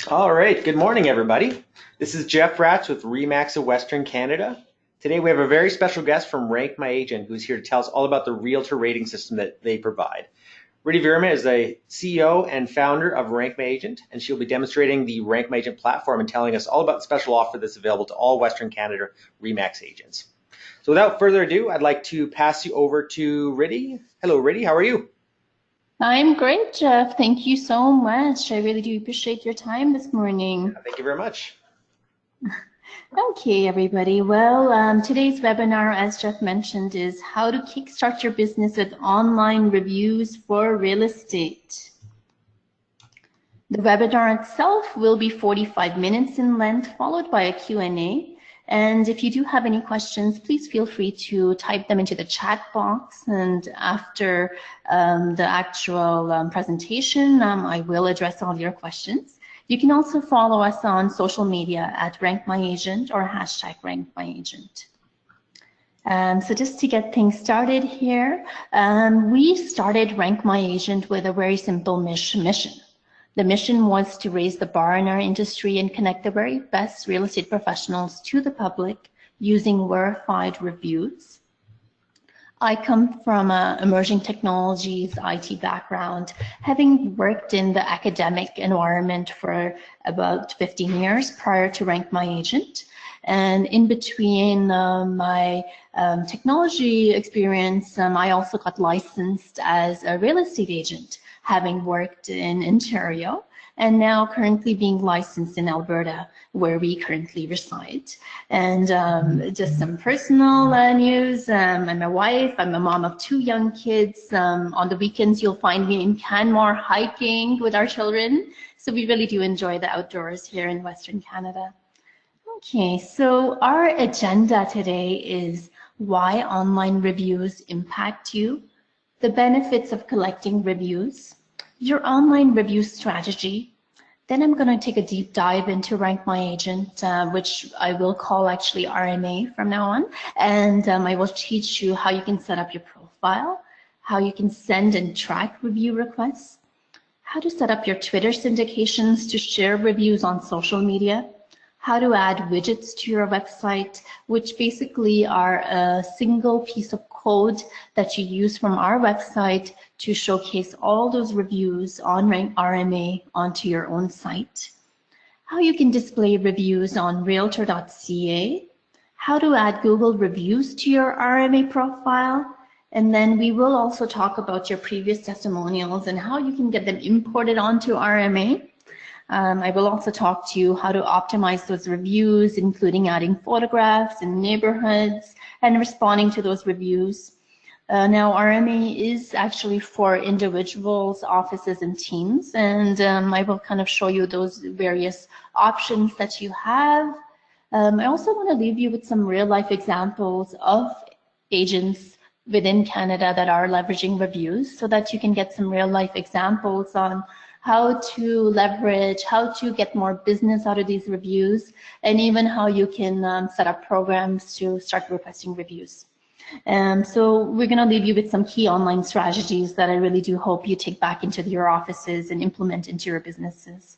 All right, good morning, everybody. This is Jeff Ratz with Remax of Western Canada. Today we have a very special guest from Rank My Agent who's here to tell us all about the realtor rating system that they provide. Riti Verma is the CEO and founder of Rank My Agent, and she'll be demonstrating the Rank My Agent platform and telling us all about the special offer that's available to all Western Canada Remax agents. So without further ado, I'd like to pass you over to Riti. Hello, Riti, how are you? I'm great, Jeff. Thank you so much. I really do appreciate your time this morning. Thank you very much. Okay, everybody. Well, today's webinar, as Jeff mentioned, is how to kickstart your business with online reviews for real estate. The webinar itself will be 45 minutes in length, followed by a Q&A. And if you do have any questions, please feel free to type them into the chat box. And after the actual presentation, I will address all your questions. You can also follow us on social media at RankMyAgent or hashtag RankMyAgent. So just to get things started here, we started Rank My Agent with a very simple mission. The mission was to raise the bar in our industry and connect the very best real estate professionals to the public using verified reviews. I come from an emerging technologies IT background, having worked in the academic environment for about 15 years prior to Rank My Agent. And in between my technology experience, I also got licensed as a real estate agent, having worked in Ontario, and now currently being licensed in Alberta, where we currently reside. And just some personal news, I'm a wife, I'm a mom of 2 young kids. On the weekends, you'll find me in Canmore hiking with our children. So we really do enjoy the outdoors here in Western Canada. Okay, so our agenda today is why online reviews impact you, the benefits of collecting reviews, your online review strategy. Then I'm going to take a deep dive into Rank My Agent, which I will call actually RMA from now on. And I will teach you how you can set up your profile, how you can send and track review requests, how to set up your Twitter syndications to share reviews on social media, how to add widgets to your website, which basically are a single piece of code that you use from our website to showcase all those reviews on RMA onto your own site, how you can display reviews on realtor.ca, how to add Google reviews to your RMA profile, and then we will also talk about your previous testimonials and how you can get them imported onto RMA. I will also talk to you how to optimize those reviews, including adding photographs and neighborhoods and responding to those reviews. Now, RMA is actually for individuals, offices, and teams, and I will kind of show you those various options that you have. I also want to leave you with some real-life examples of agents within Canada that are leveraging reviews so that you can get some real-life examples on how to leverage, how to get more business out of these reviews, and even how you can set up programs to start requesting reviews. So we're going to leave you with some key online strategies that I really do hope you take back into your offices and implement into your businesses.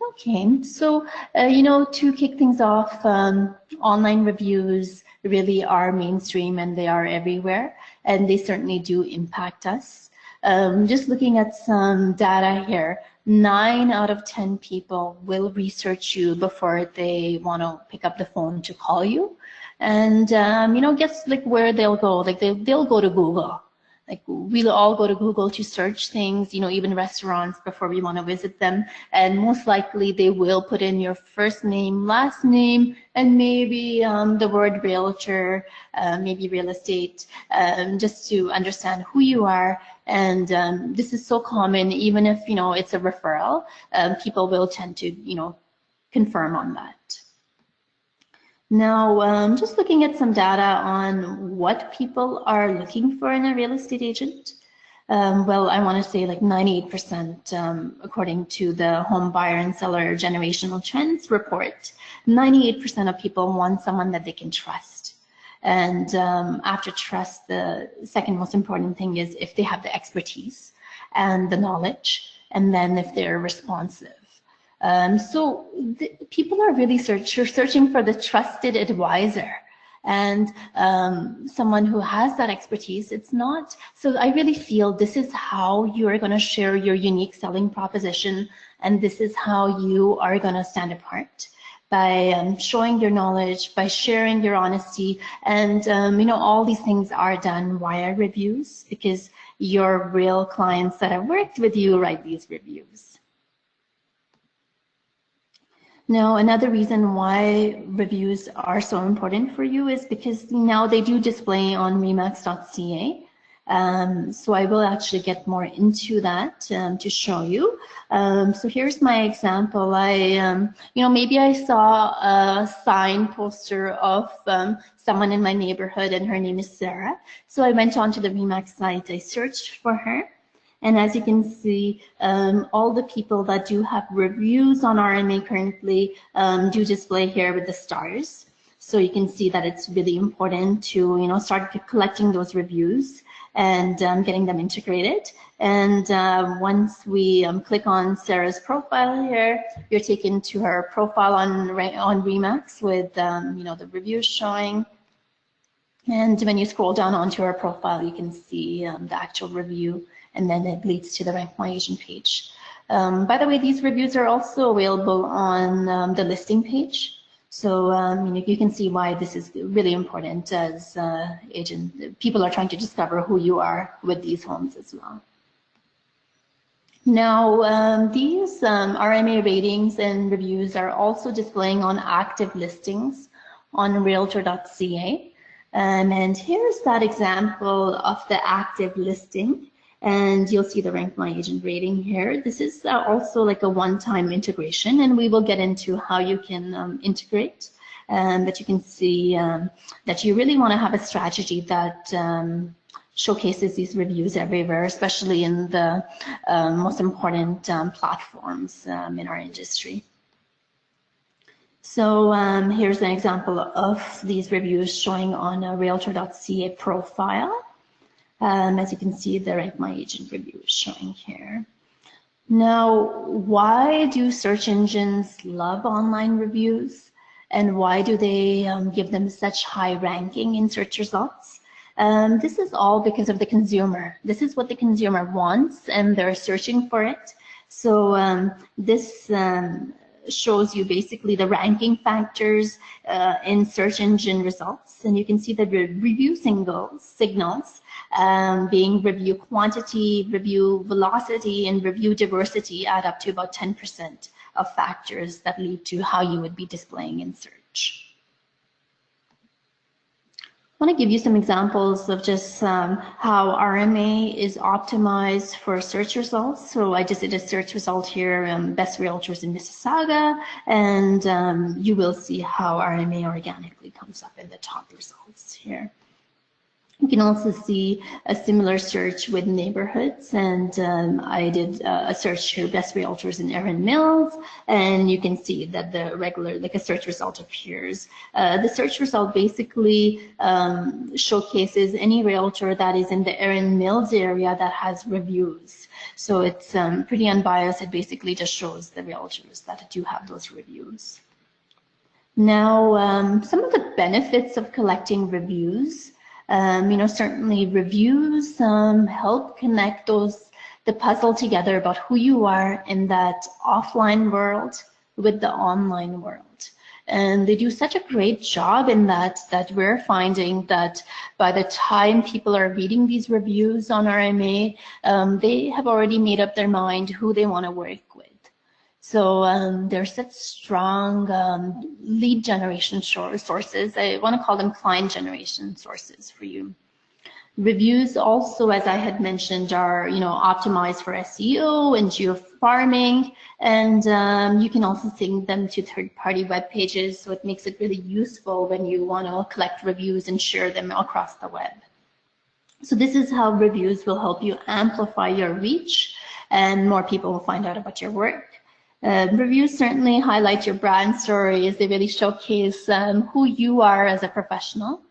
Okay, so to kick things off, online reviews really are mainstream and they are everywhere, and they certainly do impact us. Just looking at some data here, 9 out of 10 people will research you before they want to pick up the phone to call you. And, guess like where they'll go, like they'll go to Google. Like we'll all go to Google to search things, even restaurants before we want to visit them. And most likely they will put in your first name, last name, and maybe the word realtor, maybe real estate, just to understand who you are. And this is so common, even if, it's a referral, people will tend to, confirm on that. Now, just looking at some data on what people are looking for in a real estate agent. Well, I want to say like 98%, according to the Home Buyer and Seller Generational Trends report, 98% of people want someone that they can trust. And after trust, the second most important thing is if they have the expertise and the knowledge, and then if they're responsive. So people are really searching for the trusted advisor and someone who has that expertise. It's not, so I really feel this is how you are going to share your unique selling proposition, and this is how you are going to stand apart by showing your knowledge, by sharing your honesty, and you know, all these things are done via reviews because your real clients that have worked with you write these reviews. Now, another reason why reviews are so important for you is because now they do display on remax.ca. So I will actually get more into that to show you. So here's my example. You know, maybe I saw a sign poster of someone in my neighborhood, and her name is Sarah. So I went onto the Remax site. I searched for her. And as you can see, all the people that do have reviews on RMA currently do display here with the stars. So you can see that it's really important to, you know, start collecting those reviews and getting them integrated. And once we click on Sarah's profile here, you're taken to her profile on Remax with, you know, the reviews showing. And when you scroll down onto her profile, you can see the actual review, and then it leads to the Rank My Agent page. By the way, these reviews are also available on the listing page. So you can see why this is really important as people are trying to discover who you are with these homes as well. Now, these RMA ratings and reviews are also displaying on active listings on realtor.ca. And here's that example of the active listing. And you'll see the Rank My Agent rating here. This is also like a one-time integration, and we will get into how you can integrate. But you can see that you really want to have a strategy that showcases these reviews everywhere, especially in the most important platforms in our industry. So here's an example of these reviews showing on a realtor.ca profile. As you can see, the Rank My Agent review is showing here. Now, why do search engines love online reviews, and why do they give them such high ranking in search results? This is all because of the consumer. This is what the consumer wants, and they're searching for it. So this shows you basically the ranking factors in search engine results, and you can see the review signals being review quantity, review velocity, and review diversity add up to about 10% of factors that lead to how you would be displaying in search. I want to give you some examples of just how RMA is optimized for search results. So I just did a search result here, best realtors in Mississauga, and you will see how RMA organically comes up in the top results here. You can also see a similar search with neighborhoods, and I did a search here, best realtors in Erin Mills, and you can see that the regular, like a search result appears. The search result basically showcases any realtor that is in the Erin Mills area that has reviews. So it's pretty unbiased. It basically just shows the realtors that do have those reviews. Now, some of the benefits of collecting reviews. Certainly reviews help connect the puzzle together about who you are in that offline world with the online world. And they do such a great job in that we're finding that by the time people are reading these reviews on RMA, they have already made up their mind who they want to work with. So there's such strong lead generation sources. I want to call them client generation sources for you. Reviews also, as I had mentioned, are optimized for SEO and geofarming, and you can also sync them to third-party web pages. So it makes it really useful when you want to collect reviews and share them across the web. So this is how reviews will help you amplify your reach, and more people will find out about your work. Reviews certainly highlight your brand story as they really showcase who you are as a professional.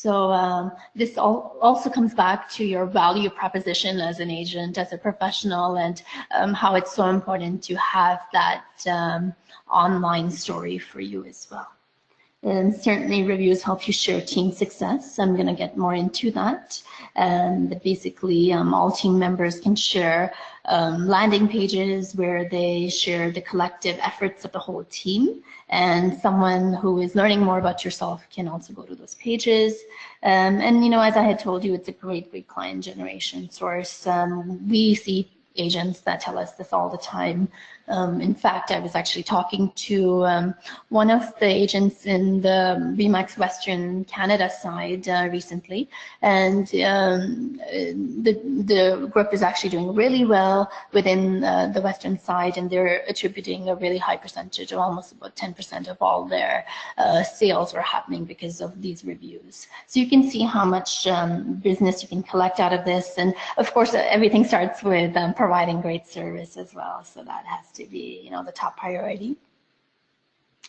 So this also comes back to your value proposition as an agent, as a professional, and how it's so important to have that online story for you as well. And certainly reviews help you share team success. I'm going to get more into that. But basically, all team members can share landing pages where they share the collective efforts of the whole team. And someone who is learning more about yourself can also go to those pages. And, you know, as I had told you, it's a great client generation source. We see agents that tell us this all the time. In fact, I was actually talking to one of the agents in the Remax Western Canada side recently, and the group is actually doing really well within the Western side, and they're attributing a really high percentage, almost about 10% of all their sales are happening because of these reviews. So you can see how much business you can collect out of this, and of course everything starts with providing great service as well. So that has to be, you know, the top priority.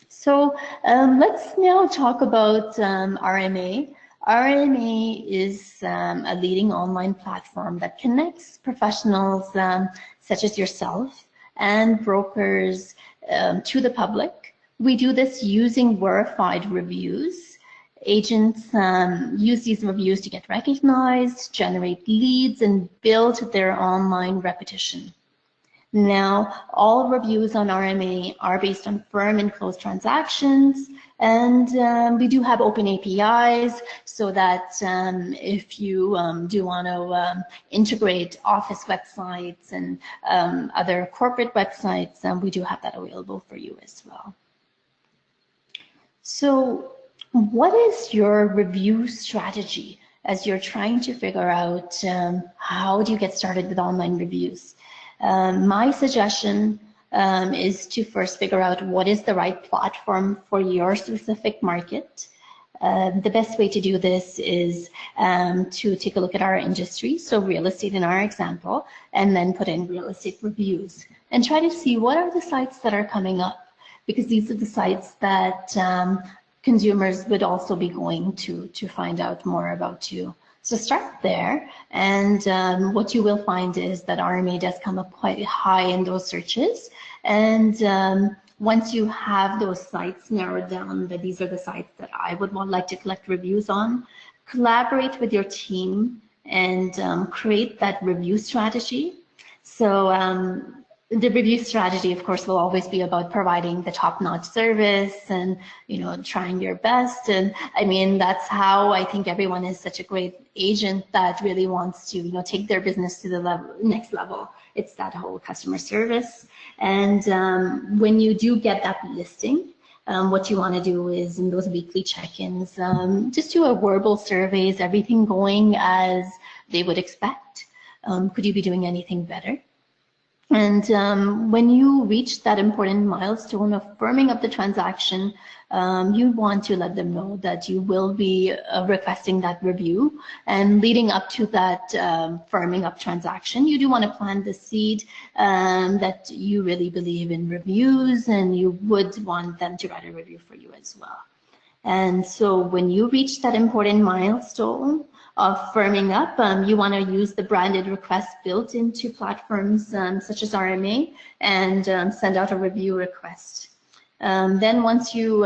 So let's now talk about RMA. RMA is a leading online platform that connects professionals such as yourself and brokers to the public. We do this using verified reviews. Agents use these reviews to get recognized, generate leads, and build their online reputation. Now, all reviews on RMA are based on firm and closed transactions, and we do have open APIs so that if you do want to integrate office websites and other corporate websites, we do have that available for you as well. So what is your review strategy as you're trying to figure out how do you get started with online reviews? My suggestion is to first figure out what is the right platform for your specific market. The best way to do this is to take a look at our industry, so real estate in our example, and then put in real estate reviews and try to see what are the sites that are coming up, because these are the sites that consumers would also be going to find out more about you. So start there, and what you will find is that RMA does come up quite high in those searches. And once you have those sites narrowed down, that these are the sites that I would like to collect reviews on, collaborate with your team and create that review strategy. So the review strategy, of course, will always be about providing the top-notch service and, you know, trying your best. And I mean, that's how I think everyone is such a great agent that really wants to, you know, take their business to the next level. It's that whole customer service. And when you do get that listing, what you want to do is in those weekly check-ins, just do a verbal survey. Is everything going as they would expect? Could you be doing anything better? And when you reach that important milestone of firming up the transaction, you want to let them know that you will be requesting that review. And leading up to that firming up transaction, you do want to plant the seed that you really believe in reviews, and you would want them to write a review for you as well. And so when you reach that important milestone of firming up, you want to use the branded request built into platforms such as RMA and send out a review request. Then once you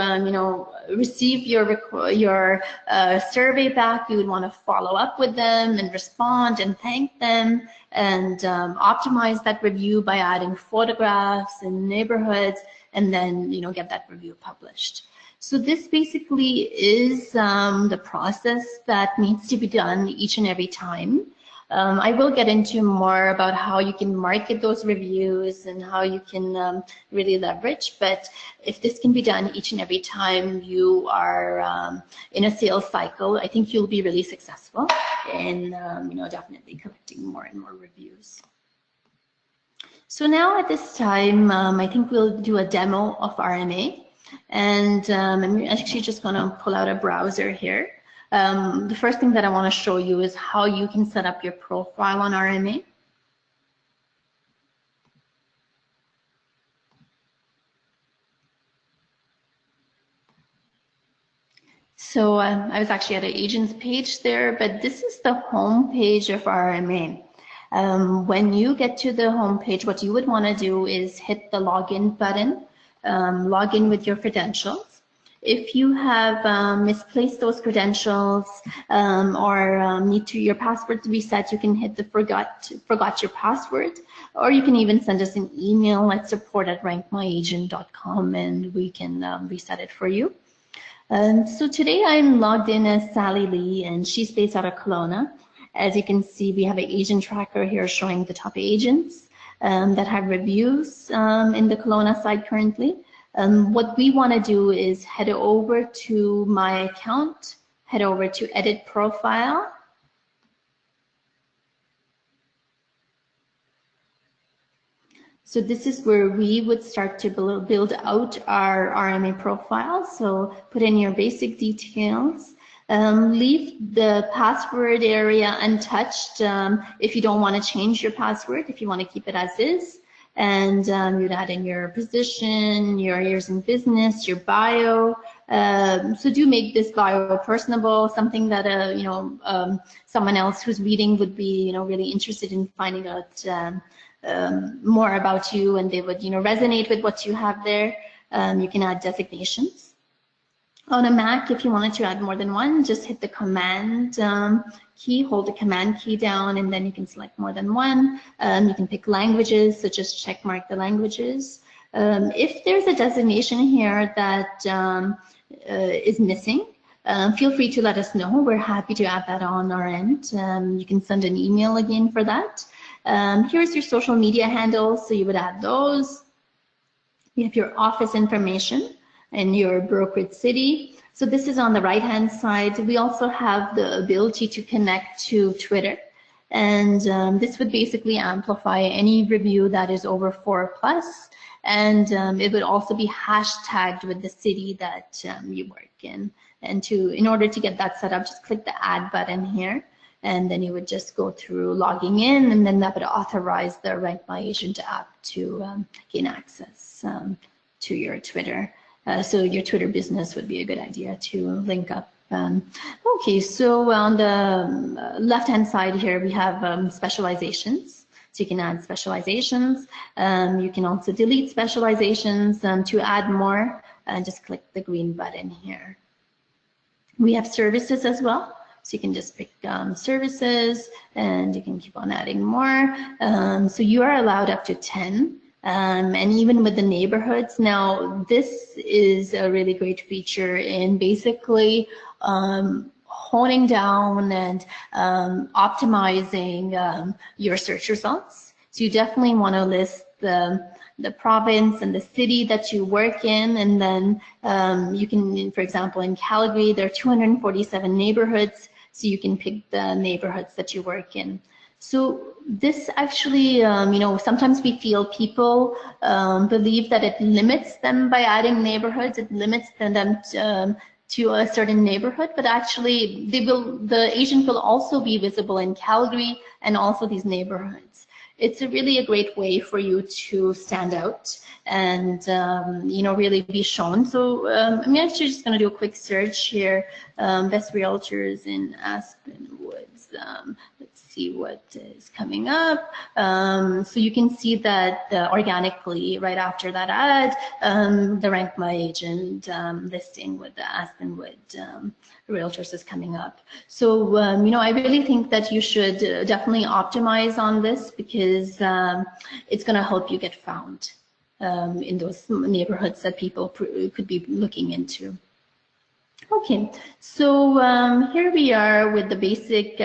receive your survey back, you would want to follow up with them and respond and thank them and optimize that review by adding photographs and neighborhoods, and then get that review published. So this basically is the process that needs to be done each and every time. I will get into more about how you can market those reviews and how you can really leverage, but if this can be done each and every time you are in a sales cycle, I think you'll be really successful in definitely collecting more and more reviews. So now at this time, I think we'll do a demo of RMA. And I'm actually just going to pull out a browser here. The first thing that I want to show you is how you can set up your profile on RMA. So I was actually at an agent's page there, but this is the home page of RMA. When you get to the home page, what you would want to do is hit the login button, log in with your credentials. If you have misplaced those credentials or need your password to be set, you can hit the forgot your password, or you can even send us an email at support@rankmyagent.com and we can reset it for you. So today I'm logged in as Sally Lee, and she's based out of Kelowna. As you can see, we have an agent tracker here showing the top agents that have reviews in the Kelowna side currently. What we want to do is head over to my account, head over to edit profile. So this is where we would start to build out our RMA profile. So put in your basic details. Leave the password area untouched if you don't want to change your password, if you want to keep it as is. And you'd add in your position, your years in business, your bio. So do make this bio personable, something that someone else who's reading would be really interested in finding out more about you, and they would resonate with what you have there. You can add designations. On a Mac, if you wanted to add more than one, just hit the command key, hold the command key down, and then you can select more than one. You can pick languages, so just check mark the languages. If there's a designation here that is missing, feel free to let us know. We're happy to add that on our end. You can send an email again for that. Here's your social media handles, so you would add those. You have your office information and your brokerage city. So this is on the right-hand side. We also have the ability to connect to Twitter. And this would basically amplify any review that is over 4+. And it would also be hashtagged with the city that you work in. And in order to get that set up, just click the add button here. And then you would just go through logging in, and then that would authorize the Rank My Agent app to gain access to your Twitter. So your Twitter business would be a good idea to link up. Okay, so on the left-hand side here, we have specializations. So you can add specializations. You can also delete specializations. To add more, just click the green button here. We have services as well. So you can just pick services, and you can keep on adding more. So you are allowed up to 10. And even with the neighborhoods. Now, this is a really great feature in basically honing down and optimizing your search results. So you definitely want to list the province and the city that you work in, and then you can, for example, in Calgary, there are 247 neighborhoods, so you can pick the neighborhoods that you work in. So this actually, sometimes we feel people believe that it limits them by adding neighborhoods. It limits them to a certain neighborhood, but actually the agent will also be visible in Calgary and also these neighborhoods. It's really a great way for you to stand out and really be shown. So I'm actually just going to do a quick search here. Best realtors in Aspen Woods. Let's see what is coming up. So you can see that organically right after that ad, the Rank My Agent listing with the Aspenwood realtors is coming up. So I really think that you should definitely optimize on this, because it's going to help you get found in those neighborhoods that people could be looking into. Okay, so here we are with the basic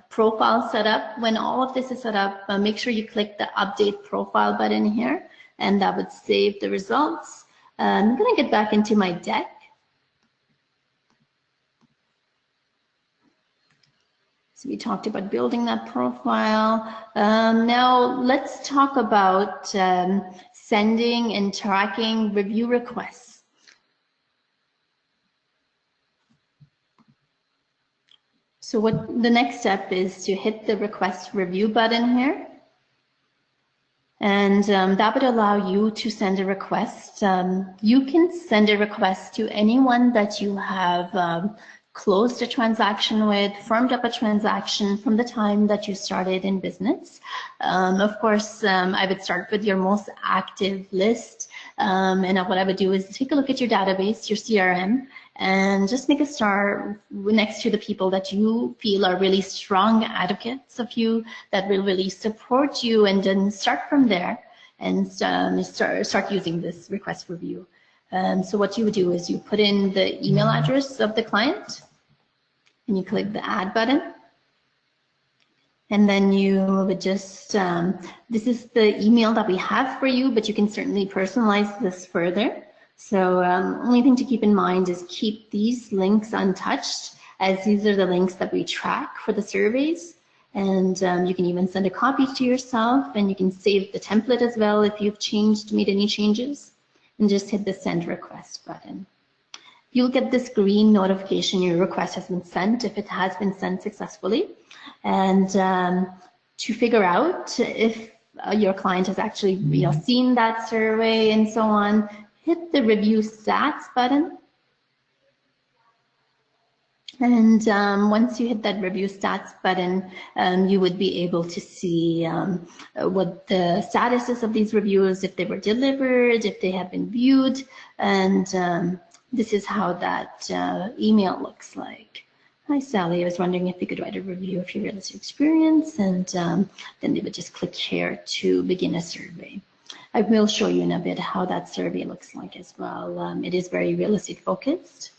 profile setup. When all of this is set up, make sure you click the update profile button here, and that would save the results. I'm going to get back into my deck. So we talked about building that profile. Now let's talk about sending and tracking review requests. So what the next step is to hit the request review button here. And that would allow you to send a request. You can send a request to anyone that you have closed a transaction with, firmed up a transaction from the time that you started in business. Of course, I would start with your most active list. And what I would do is take a look at your database, your CRM, and just make a star next to the people that you feel are really strong advocates of you, that will really support you, and then start from there and start using this request review. So what you would do is you put in the email address of the client and you click the add button. And then you would just, this is the email that we have for you, but you can certainly personalize this further. So only thing to keep in mind is keep these links untouched, as these are the links that we track for the surveys. And you can even send a copy to yourself, and you can save the template as well if you've made any changes, and just hit the send request button. You'll get this green notification your request has been sent if it has been sent successfully. And to figure out if your client has actually seen that survey and so on, hit the review stats button. And once you hit that review stats button, you would be able to see what the status is of these reviews, if they were delivered, if they have been viewed, and this is how that email looks like. Hi Sally, I was wondering if you could write a review of your real estate experience, and then they would just click here to begin a survey. I will show you in a bit how that survey looks like as well. It is very real estate focused.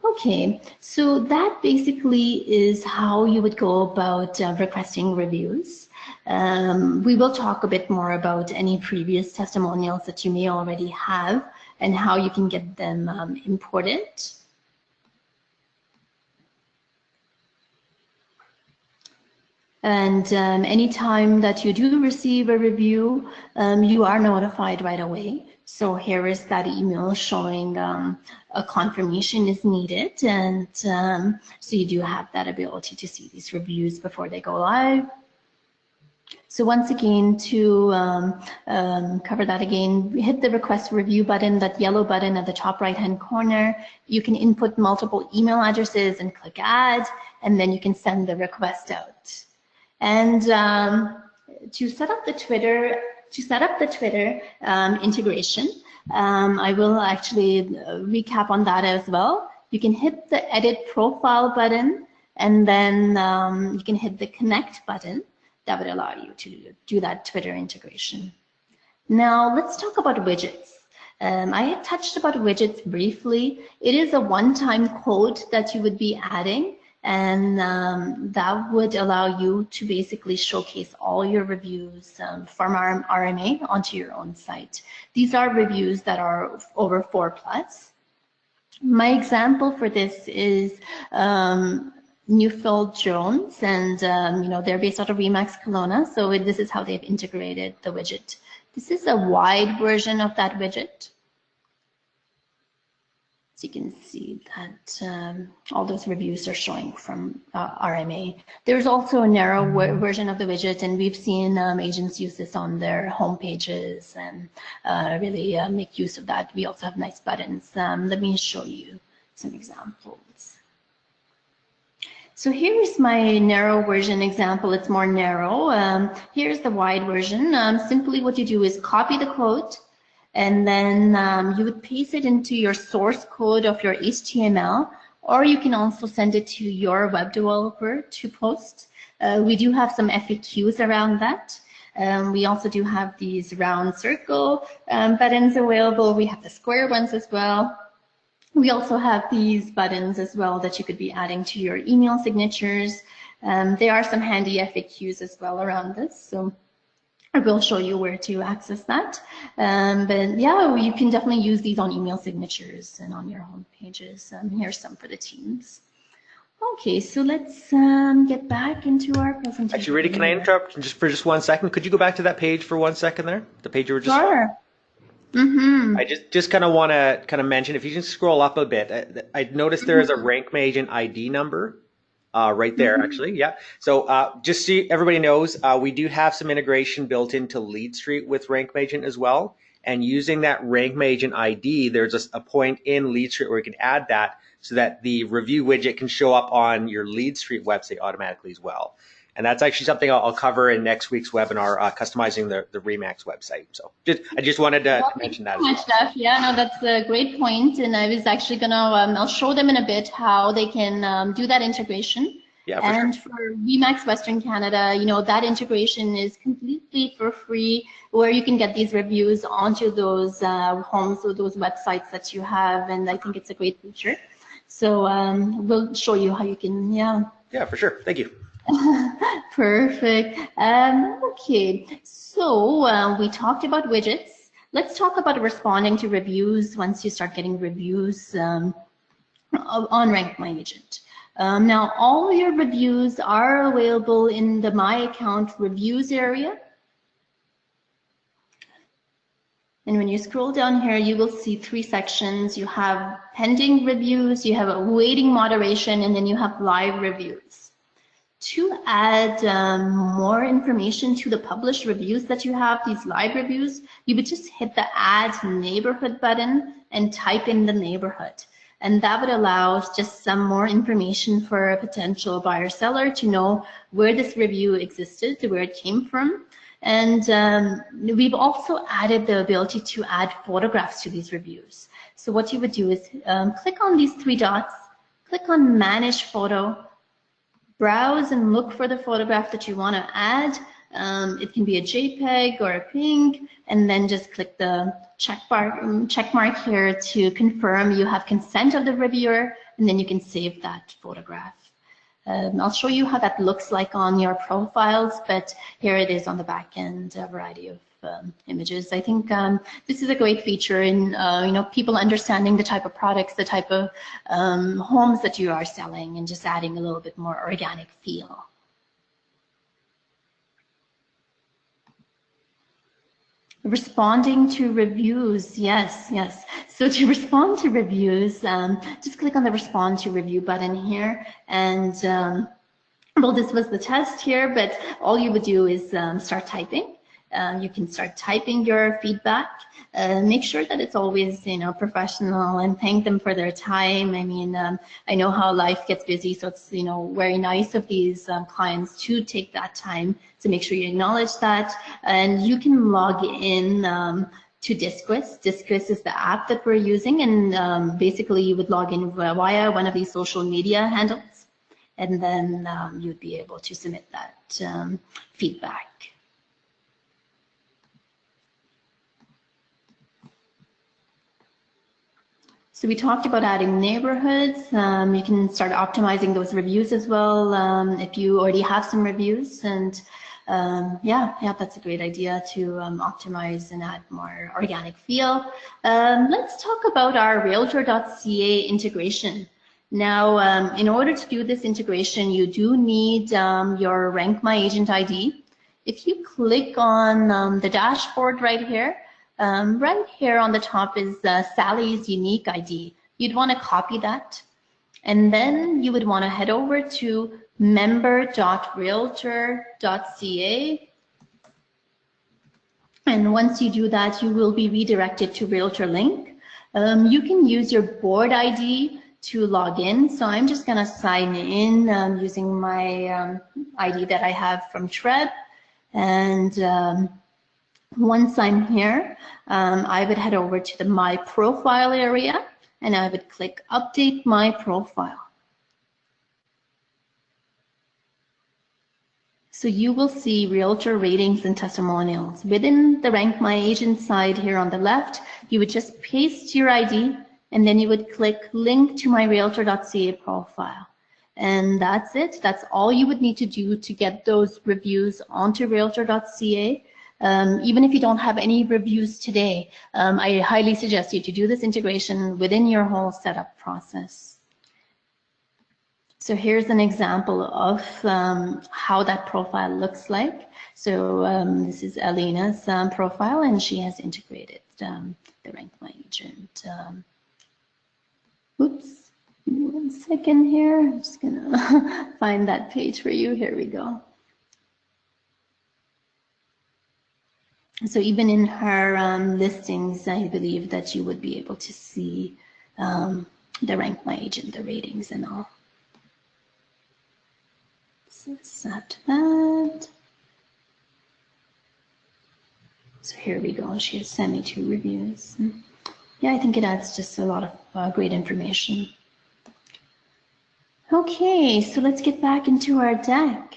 Okay, so that basically is how you would go about requesting reviews. We will talk a bit more about any previous testimonials that you may already have and how you can get them imported. And anytime that you do receive a review, you are notified right away. So here is that email showing a confirmation is needed, and so you do have that ability to see these reviews before they go live. So once again, to cover that again, hit the request review button, that yellow button at the top right-hand corner. You can input multiple email addresses and click add, and then you can send the request out. And to set up the Twitter integration, I will actually recap on that as well. You can hit the edit profile button, and then you can hit the connect button. That would allow you to do that Twitter integration. Now let's talk about widgets. I had touched about widgets briefly. It is a one-time code that you would be adding, and that would allow you to basically showcase all your reviews from our RMA onto your own site. These are reviews that are over 4+. My example for this is Newfield Jones, and they're based out of Remax Kelowna, so this is how they've integrated the widget. This is a wide version of that widget. So you can see that all those reviews are showing from RMA. There's also a narrow version of the widget, and we've seen agents use this on their home pages and really make use of that. We also have nice buttons. Let me show you some examples. So here is my narrow version example. It's more narrow. Here's the wide version. Simply what you do is copy the code, and then you would paste it into your source code of your HTML, or you can also send it to your web developer to post. We do have some FAQs around that. We also do have these round circle buttons available. We have the square ones as well. We also have these buttons as well that you could be adding to your email signatures. There are some handy FAQs as well around this, so I will show you where to access that. But yeah, you can definitely use these on email signatures and on your home pages. Here's some for the teams. Okay, so let's get back into our presentation. Actually, Riti, can I interrupt for just 1 second? Could you go back to that page for 1 second there? The page you were just... Sure. Mm-hmm. I just kind of want to mention, if you can scroll up a bit, I noticed there is a Rank My Agent ID number. right there, actually. Yeah. So just so everybody knows, we do have some integration built into Lead Street with Rank My Agent as well. And using that Rank My Agent ID, there's a point in Lead Street where you can add that so that the review widget can show up on your Lead Street website automatically as well. And that's actually something I'll cover in next week's webinar, customizing the Remax website. So I just wanted to mention that as well. Jeff. Yeah, no, that's a great point. And I was actually gonna, I'll show them in a bit how they can do that integration. Yeah, and sure. for Remax Western Canada, you know, that integration is completely for free, where you can get these reviews onto those homes or those websites that you have. And I think it's a great feature. So we'll show you how you can, yeah. Yeah, for sure. Thank you. Perfect. Okay, so we talked about widgets. Let's talk about responding to reviews once you start getting reviews on Rank My Agent. Now, all your reviews are available in the My Account Reviews area. And when you scroll down here, you will see 3 sections. You have pending reviews, you have awaiting moderation, and then you have live reviews. To add more information to the published reviews that you have, these live reviews, you would just hit the Add Neighborhood button and type in the neighborhood. And that would allow just some more information for a potential buyer seller to know where this review existed, where it came from. And we've also added the ability to add photographs to these reviews. So what you would do is click on these 3 dots, click on Manage Photo, browse and look for the photograph that you want to add. It can be a JPEG or a PNG, and then just click the check mark here to confirm you have consent of the reviewer, and then you can save that photograph. I'll show you how that looks like on your profiles, but here it is on the back end, a variety of images. I think this is a great feature in you know, people understanding the type of products, the type of homes that you are selling, and just adding a little bit more organic feel. Responding to reviews, yes. So to respond to reviews, just click on the Respond to Review button here, and well, this was the test here, but all you would do is start typing. You can start typing your feedback. Make sure that it's always, you know, professional, and thank them for their time. I mean, I know how life gets busy, so it's, you know, very nice of these clients to take that time. So make sure you acknowledge that, and you can log in to Disquist. Disquist is the app that we're using, and basically you would log in via one of these social media handles, and then you'd be able to submit that feedback. So we talked about adding neighborhoods. You can start optimizing those reviews as well if you already have some reviews. And yeah, that's a great idea to optimize and add more organic feel. Let's talk about our Realtor.ca integration. Now, in order to do this integration, you do need your Rank My Agent ID. If you click on the dashboard right here on the top is Sally's unique ID. You'd want to copy that, and then you would want to head over to member.realtor.ca, and once you do that, you will be redirected to Realtor Link. You can use your board ID to log in, so I'm just going to sign in using my ID that I have from Treb, and once I'm here, I would head over to the My Profile area, and I would click Update My Profile. So you will see Realtor ratings and testimonials. Within the Rank My Agent side here on the left, you would just paste your ID, and then you would click Link to my Realtor.ca profile. And that's it. That's all you would need to do to get those reviews onto Realtor.ca. Even if you don't have any reviews today, I highly suggest you to do this integration within your whole setup process. So here's an example of how that profile looks like. So this is Alina's profile, and she has integrated the Rank My Agent. Oops. me 1 second here. I'm just gonna find that page for you. Here we go. So even in her listings, I believe that you would be able to see the Rank My Agent, the ratings and all. So set that. So here we go. She has sent me 2 reviews. Yeah, I think it adds just a lot of great information. Okay, so let's get back into our deck.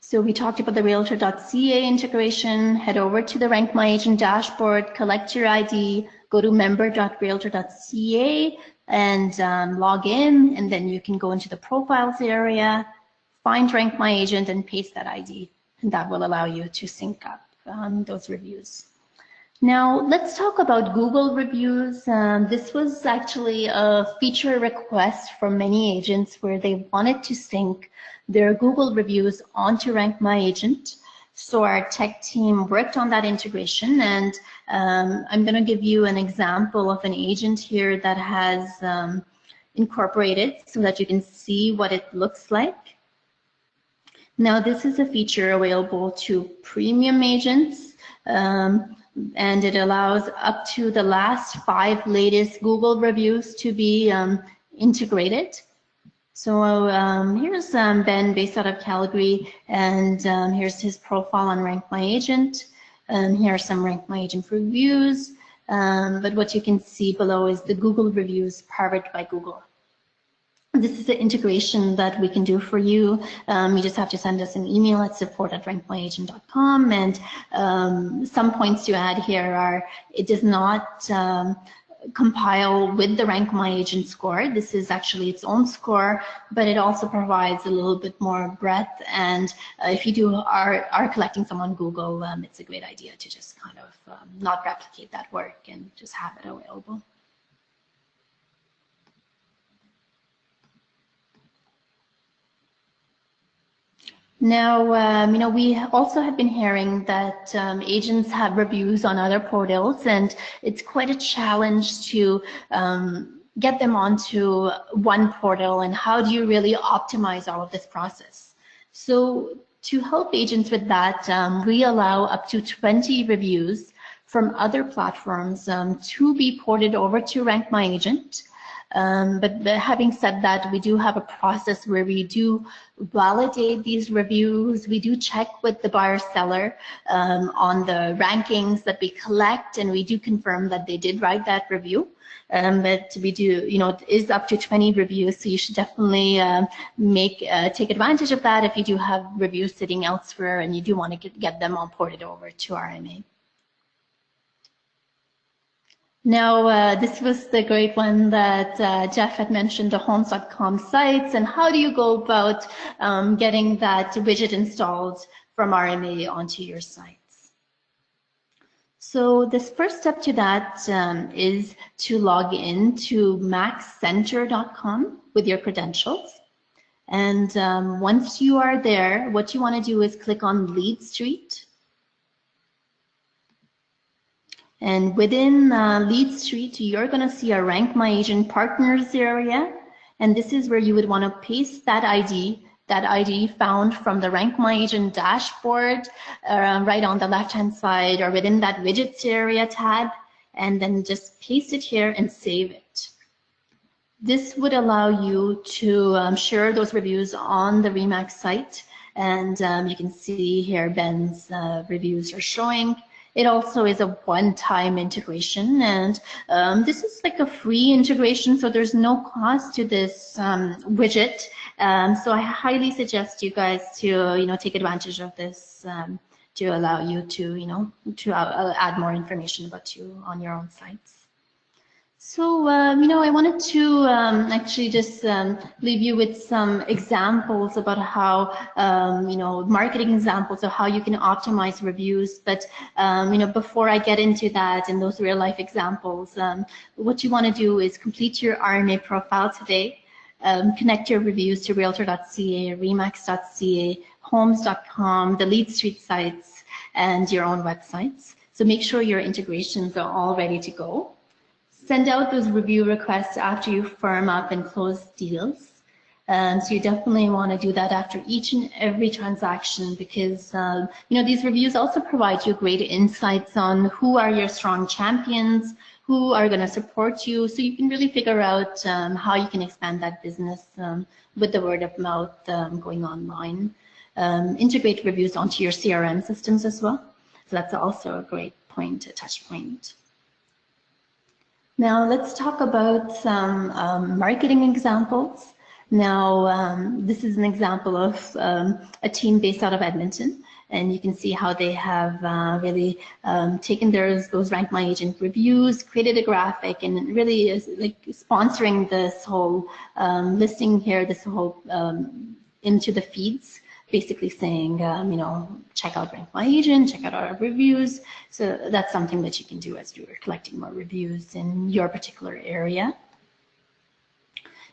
So we talked about the Realtor.ca integration. Head over to the Rank My Agent dashboard, collect your ID, go to member.realtor.ca and log in, and then you can go into the profiles area, find Rank My Agent and paste that ID, and that will allow you to sync up those reviews. Now let's talk about Google reviews. This was actually a feature request from many agents where they wanted to sync their Google reviews onto Rank My Agent. So our tech team worked on that integration, and I'm going to give you an example of an agent here that has incorporated so that you can see what it looks like. Now this is a feature available to premium agents. And it allows up to the last 5 latest Google reviews to be integrated. So here's Ben based out of Calgary, and here's his profile on Rank My Agent. Here are some Rank My Agent reviews, but what you can see below is the Google reviews powered by Google. This is the integration that we can do for you. You just have to send us an email at support@rankmyagent.com, and some points to add here are it does not compile with the Rank My Agent score. This is actually its own score, but it also provides a little bit more breadth, and if you are collecting some on Google, it's a great idea to just kind of not replicate that work and just have it available. Now, you know, we also have been hearing that agents have reviews on other portals, and it's quite a challenge to get them onto one portal, and how do you really optimize all of this process? So to help agents with that, we allow up to 20 reviews from other platforms to be ported over to Rank My Agent. But having said that, we do have a process where we do validate these reviews. We do check with the buyer seller on the rankings that we collect, and we do confirm that they did write that review. But we do, you know, it is up to 20 reviews, so you should definitely take advantage of that if you do have reviews sitting elsewhere and you do want to get them all ported over to RMA. Now, this was the great one that Jeff had mentioned, the homes.com sites, and how do you go about getting that widget installed from RMA onto your sites? So this first step to that is to log in to maxcenter.com with your credentials. And once you are there, what you want to do is click on Lead Street. And within Lead Street, you're going to see a Rank My Agent Partners area. And this is where you would want to paste that ID found from the Rank My Agent dashboard right on the left-hand side or within that widgets area tab. And then just paste it here and save it. This would allow you to share those reviews on the RE/MAX site. And you can see here Ben's reviews are showing. It also is a one-time integration, and this is like a free integration, so there's no cost to this widget. So I highly suggest you guys to take advantage of this to allow you to add more information about you on your own sites. So, I wanted to actually just leave you with some examples about how, marketing examples of how you can optimize reviews. But, before I get into that and those real life examples, what you want to do is complete your RMA profile today. Connect your reviews to realtor.ca, remax.ca, homes.com, the Lead Street sites, and your own websites. So make sure your integrations are all ready to go. Send out those review requests after you firm up and close deals. So you definitely want to do that after each and every transaction, because these reviews also provide you great insights on who are your strong champions, who are going to support you, so you can really figure out how you can expand that business with the word of mouth going online. Integrate reviews onto your CRM systems as well. So that's also a great point, a touch point. Now let's talk about some marketing examples. Now, this is an example of a team based out of Edmonton, and you can see how they have really taken those Rank My Agent reviews, created a graphic, and really is like sponsoring this whole listing here, this whole into the feeds, basically saying, check out Rank My Agent, check out our reviews. So that's something that you can do as you're collecting more reviews in your particular area.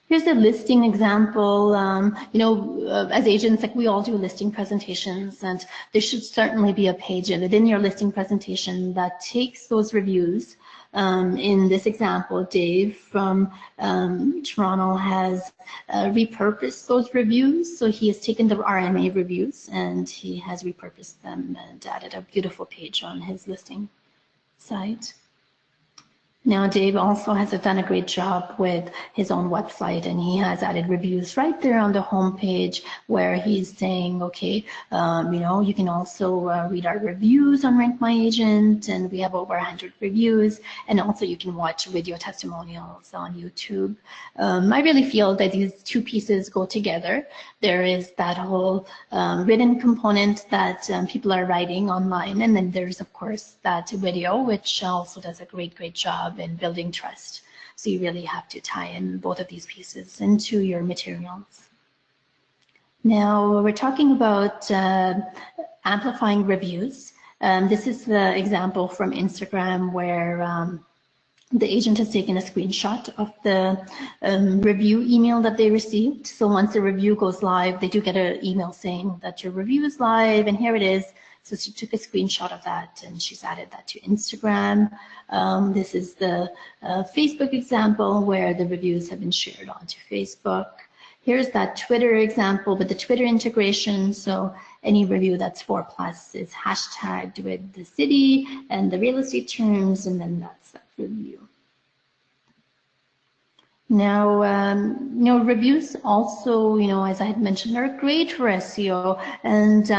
Here's a listing example. As agents, like we all do listing presentations, and there should certainly be a page within your listing presentation that takes those reviews. In this example, Dave from Toronto has repurposed those reviews. So he has taken the RMA reviews and he has repurposed them and added a beautiful page on his listing site. Now, Dave also has done a great job with his own website, and he has added reviews right there on the home page where he's saying, okay, you can also read our reviews on Rank My Agent, and we have over 100 reviews, and also you can watch video testimonials on YouTube. I really feel that these two pieces go together. There is that whole written component that people are writing online, and then there's, of course, that video, which also does a great job in building trust. So you really have to tie in both of these pieces into your materials. Now we're talking about amplifying reviews. This is the example from Instagram where the agent has taken a screenshot of the review email that they received. So once the review goes live, they do get an email saying that your review is live, and here it is. So she took a screenshot of that and she's added that to Instagram. This is the Facebook example where the reviews have been shared onto Facebook. Here's that Twitter example with the Twitter integration. So any review that's 4+ is hashtagged with the city and the real estate terms, and then that's that review. Now, reviews also, as I had mentioned, are great for SEO. And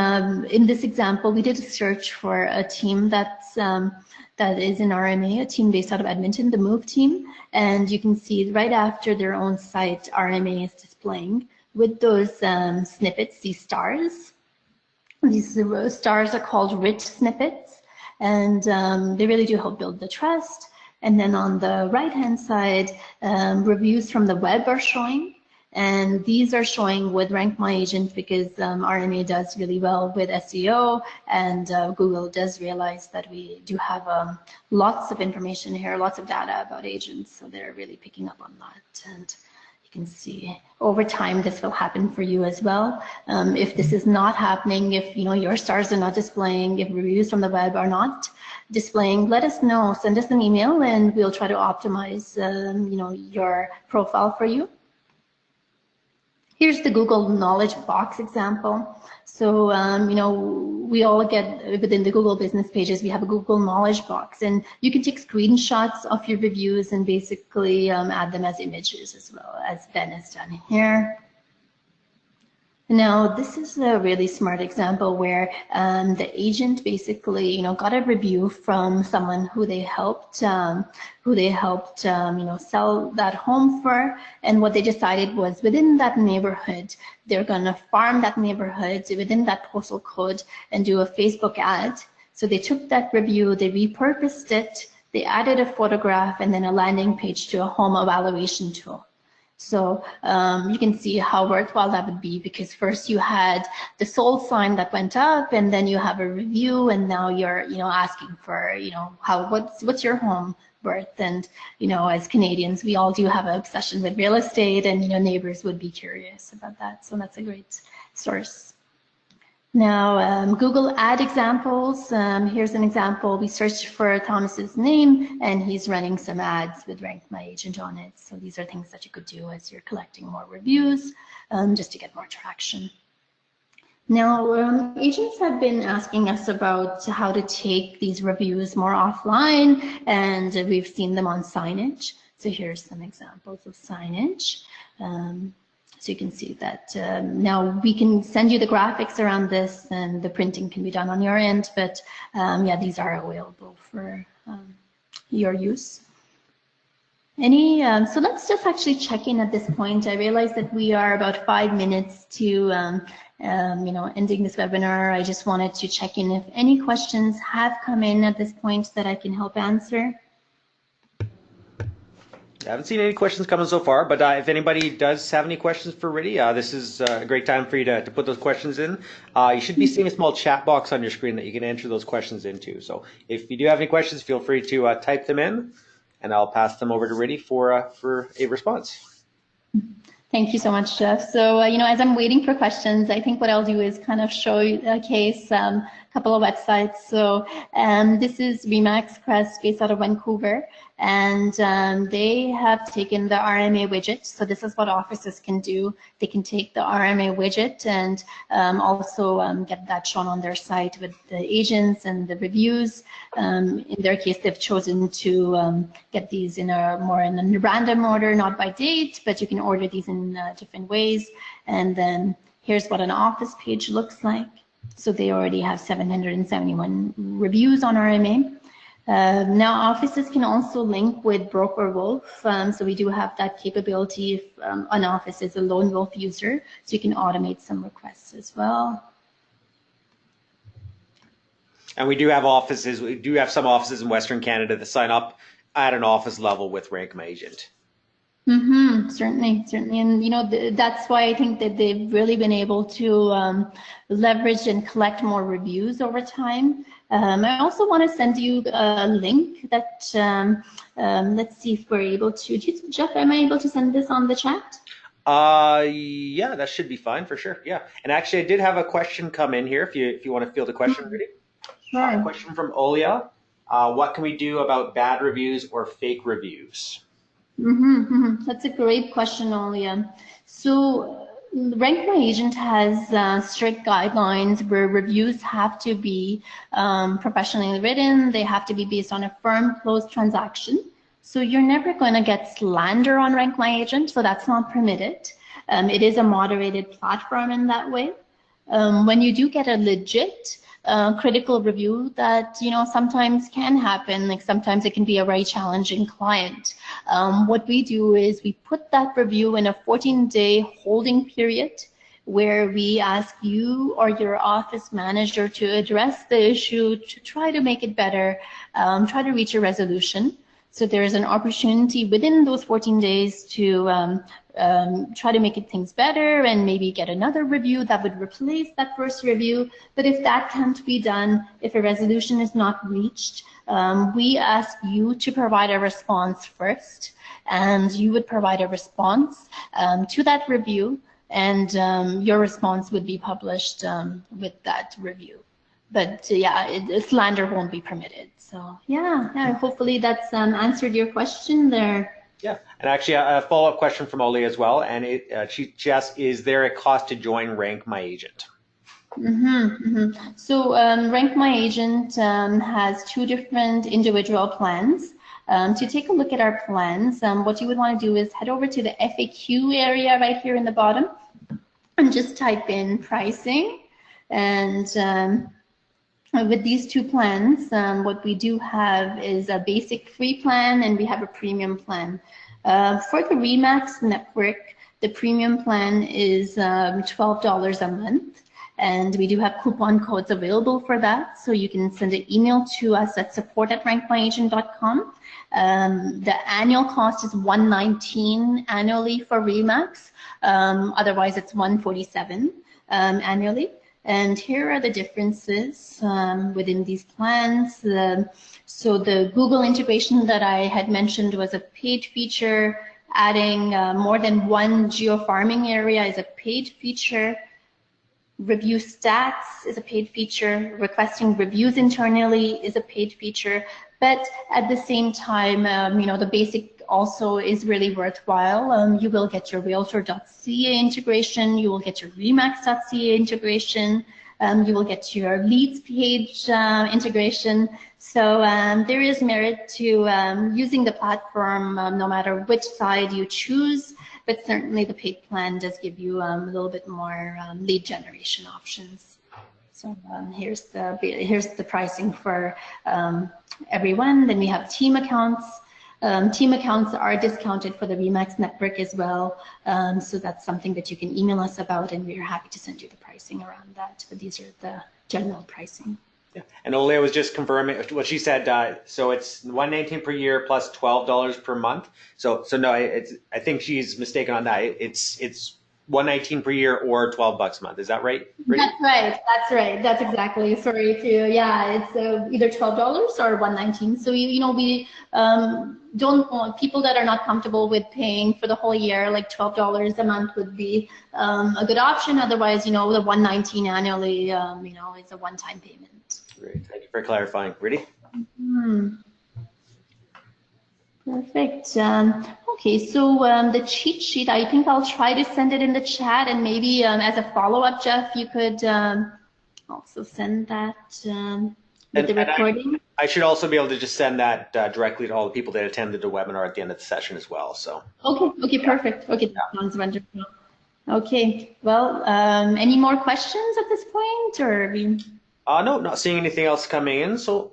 in this example, we did a search for a team that is in RMA, a team based out of Edmonton, the Move team. And you can see right after their own site, RMA is displaying with those snippets, these stars. These stars are called rich snippets, and they really do help build the trust. And then on the right-hand side, reviews from the web are showing. And these are showing with Rank My Agent because RMA does really well with SEO, and Google does realize that we do have lots of information here, lots of data about agents. So they're really picking up on that. And you can see over time this will happen for you as well. If this is not happening, if your stars are not displaying, if reviews from the web are not displaying, let us know. Send us an email and we'll try to optimize your profile for you. Here's the Google Knowledge Box example. So, we all get within the Google business pages, we have a Google Knowledge Box, and you can take screenshots of your reviews and basically add them as images as well, as Ben has done here. Now, this is a really smart example where the agent basically, got a review from someone who they helped, sell that home for, and what they decided was within that neighborhood, they're going to farm that neighborhood within that postal code and do a Facebook ad. So they took that review, they repurposed it, they added a photograph and then a landing page to a home evaluation tool. So you can see how worthwhile that would be, because first you had the sold sign that went up, and then you have a review, and now you're asking for what's your home worth. And as Canadians, we all do have an obsession with real estate, and neighbors would be curious about that. So that's a great source. Now, Google ad examples. Here's an example. We searched for Thomas's name, and he's running some ads with Rank My Agent on it. So these are things that you could do as you're collecting more reviews, just to get more traction. Now, agents have been asking us about how to take these reviews more offline, and we've seen them on signage. So here's some examples of signage. So you can see that now we can send you the graphics around this, and the printing can be done on your end, but yeah, these are available for your use. So let's just actually check in at this point. I realize that we are about 5 minutes to ending this webinar. I just wanted to check in if any questions have come in at this point that I can help answer. I haven't seen any questions coming so far, but if anybody does have any questions for Riti, this is a great time for you to put those questions in. You should be seeing a small chat box on your screen that you can enter those questions into. So if you do have any questions, feel free to type them in, and I'll pass them over to Riti for a response. Thank you so much, Jeff. So, as I'm waiting for questions, I think what I'll do is kind of show you a case, a couple of websites. So this is Remax Press based out of Vancouver, and they have taken the RMA widget. So this is what offices can do. They can take the RMA widget and also get that shown on their site with the agents and the reviews. In their case, they've chosen to get these in a random order, not by date, but you can order these in different ways. And then here's what an office page looks like. So they already have 771 reviews on RMA. Now offices can also link with Broker Wolf. So we do have that capability if an office is a lone wolf user, so you can automate some requests as well. And we do have offices. We do have some offices in Western Canada that sign up at an office level with Rank My Agent. Certainly, and that's why I think that they've really been able to leverage and collect more reviews over time. I also want to send you a link that let's see if we're able to. Jeff, am I able to send this on the chat? Yeah, that should be fine for sure. Yeah, and actually, I did have a question come in here. If you want to field the question, Riti. Sure. A question from Olia. What can we do about bad reviews or fake reviews? That's a great question, Olia. So Rank My Agent has strict guidelines where reviews have to be professionally written. They have to be based on a firm closed transaction. So you're never going to get slander on Rank My Agent, so that's not permitted. It is a moderated platform in that way. When you do get a legit critical review, that sometimes can happen, like sometimes it can be a very challenging client. What we do is we put that review in a 14-day holding period where we ask you or your office manager to address the issue, to try to make it better, try to reach a resolution. So there is an opportunity within those 14 days to try to make things better and maybe get another review that would replace that first review. But if that can't be done, if a resolution is not reached, we ask you to provide a response first, and you would provide a response to that review, and your response would be published with that review. But yeah, slander won't be permitted. So yeah, hopefully that's answered your question there. Yeah, and actually a follow-up question from Oli as well, and she asks, is there a cost to join Rank My Agent? So Rank My Agent has 2 different individual plans. To take a look at our plans, what you would want to do is head over to the FAQ area right here in the bottom and just type in pricing. And with these 2 plans, what we do have is a basic free plan, and we have a premium plan. For the Remax network, the premium plan is $12 a month, and we do have coupon codes available for that. So you can send an email to us at support@rankmyagent.com. The annual cost is $119 annually for Remax. Otherwise, it's $147 annually. And here are the differences within these plans. So the Google integration that I had mentioned was a paid feature. Adding more than 1 geofarming area is a paid feature. review stats is a paid feature. Requesting reviews internally is a paid feature. But at the same time, the basic also is really worthwhile. You will get your realtor.ca integration. You will get your remax.ca integration. You will get your leads page integration. So there is merit to using the platform no matter which side you choose, but certainly the paid plan does give you a little bit more lead generation options. So here's the pricing for everyone. Then we have team accounts. Team accounts are discounted for the Remax network as well. So that's something that you can email us about, and we're happy to send you the pricing around that. But these are the general pricing. Yeah. And Olea was just confirming what she said. So it's $119 per year plus $12 per month. So no, I think she's mistaken on that. It's $119 per year or $12 a month. Is that right? That's right. That's right. That's exactly. Sorry to, yeah, it's either $12 or $119. So we don't want people that are not comfortable with paying for the whole year. Like $12 a month would be a good option. Otherwise, the $119 annually, is a one-time payment. Great. Thank you for clarifying, Riti. Perfect. Okay, so the cheat sheet, I think I'll try to send it in the chat, and maybe as a follow-up, Jeff, you could also send that with the recording. I should also be able to just send that directly to all the people that attended the webinar at the end of the session as well. So. Okay, yeah. Perfect. Okay, that sounds wonderful. Okay, well, any more questions at this point, or? No, not seeing anything else coming in. So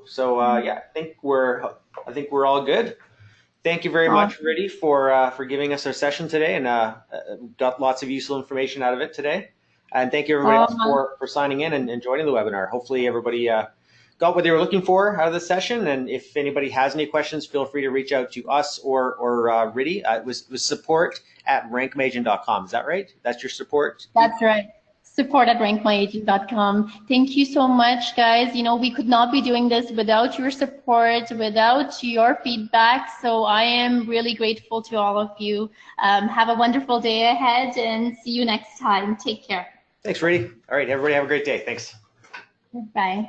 yeah, I think we're all good. Thank you very much, Riti, for giving us our session today, and got lots of useful information out of it today. And thank you everybody else for signing in and joining the webinar. Hopefully everybody got what they were looking for out of the session. And if anybody has any questions, feel free to reach out to us or Riti. It was support@rankmyagent.com. Is that right? That's your support? That's right. Support@rankmyagent.com. Thank you so much, guys. We could not be doing this without your support, without your feedback. So I am really grateful to all of you. Have a wonderful day ahead, and see you next time. Take care. Thanks, Riti. All right, everybody have a great day. Thanks. Bye.